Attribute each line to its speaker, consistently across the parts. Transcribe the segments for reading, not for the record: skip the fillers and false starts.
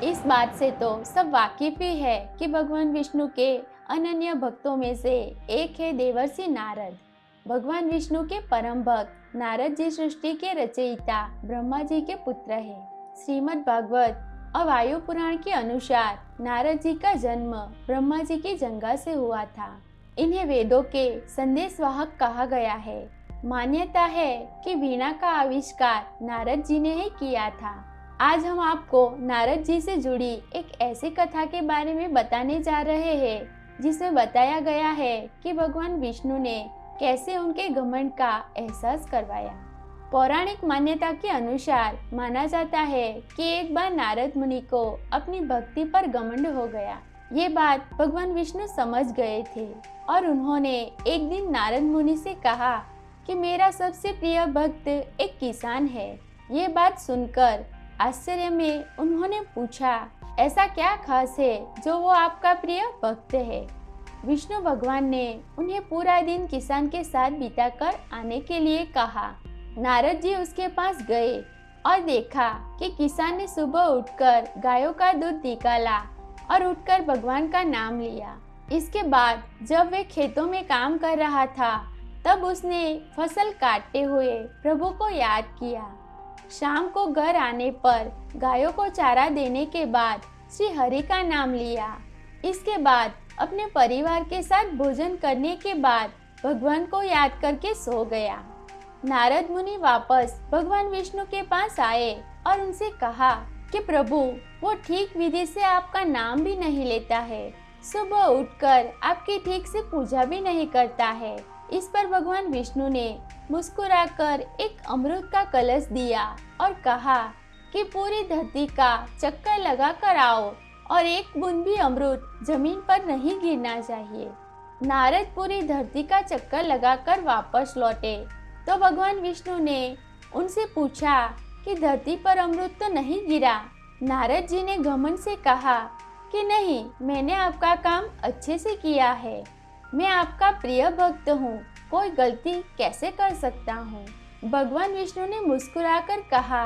Speaker 1: इस बात से तो सब वाकिफ ही है कि भगवान विष्णु के अनन्य भक्तों में से एक है देवर्षि नारद। भगवान विष्णु के परम भक्त नारद जी सृष्टि के रचयिता ब्रह्मा जी के पुत्र है। श्रीमद् भागवत और वायु पुराण के अनुसार नारद जी का जन्म ब्रह्मा जी की जंगा से हुआ था। इन्हें वेदों के संदेशवाहक कहा गया है। मान्यता है कि वीणा का आविष्कार नारद जी ने ही किया था। आज हम आपको नारद जी से जुड़ी एक ऐसी कथा के बारे में बताने जा रहे हैं जिसमें बताया गया है कि भगवान विष्णु ने कैसे उनके घमंड का एहसास करवाया। पौराणिक मान्यता के अनुसार माना जाता है कि एक बार नारद मुनि को अपनी भक्ति पर घमंड हो गया। ये बात भगवान विष्णु समझ गए थे और उन्होंने एक दिन नारद मुनि से कहा कि मेरा सबसे प्रिय भक्त एक किसान है। ये बात सुनकर आश्चर्य में उन्होंने पूछा, ऐसा क्या खास है जो वो आपका प्रिय भक्त है? विष्णु भगवान ने उन्हें पूरा दिन किसान के साथ बिताकर आने के लिए कहा। नारद जी उसके पास गए और देखा कि किसान ने सुबह उठकर गायों का दूध निकाला और उठकर भगवान का नाम लिया। इसके बाद जब वे खेतों में काम कर रहा था तब उसने फसल काटते हुए प्रभु को याद किया। शाम को घर आने पर गायों को चारा देने के बाद श्री हरि का नाम लिया। इसके बाद अपने परिवार के साथ भोजन करने के बाद भगवान को याद करके सो गया। नारद मुनि वापस भगवान विष्णु के पास आए और उनसे कहा कि प्रभु, वो ठीक विधि से आपका नाम भी नहीं लेता है, सुबह उठकर आपकी ठीक से पूजा भी नहीं करता है। इस पर भगवान विष्णु ने मुस्कुराकर एक अमृत का कलश दिया और कहा कि पूरी धरती का चक्कर लगा कर आओ और एक बूंद भी अमृत जमीन पर नहीं गिरना चाहिए। नारद पूरी धरती का चक्कर लगाकर वापस लौटे तो भगवान विष्णु ने उनसे पूछा कि धरती पर अमृत तो नहीं गिरा। नारद जी ने घमंड से कहा कि नहीं, मैंने आपका काम अच्छे से किया है, मैं आपका प्रिय भक्त हूँ, कोई गलती कैसे कर सकता हूँ? भगवान विष्णु ने मुस्कुराकर कहा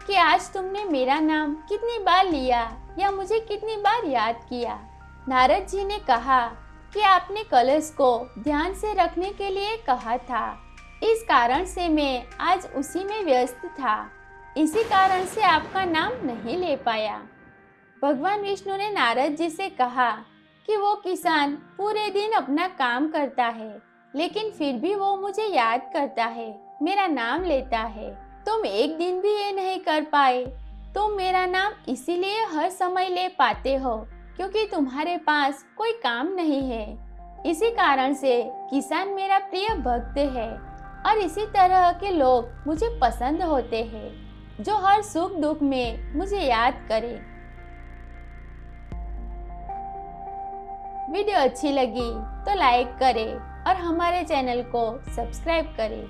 Speaker 1: कि आज तुमने मेरा नाम कितनी बार लिया या मुझे कितनी बार याद किया? नारद जी ने कहा कि आपने कलश को ध्यान से रखने के लिए कहा था, इस कारण से मैं आज उसी में व्यस्त था, इसी कारण से आपका नाम नहीं ले पाया। भगवान विष्णु ने नारद जी से कहा कि वो किसान पूरे दिन अपना काम करता है लेकिन फिर भी वो मुझे याद करता है, मेरा नाम लेता है। तुम एक दिन भी ये नहीं कर पाए। तुम मेरा नाम इसीलिए हर समय ले पाते हो क्योंकि तुम्हारे पास कोई काम नहीं है। इसी कारण से किसान मेरा प्रिय भक्त है और इसी तरह के लोग मुझे पसंद होते हैं जो हर सुख दुख में मुझे याद करे। वीडियो अच्छी लगी तो लाइक करें और हमारे चैनल को सब्सक्राइब करें।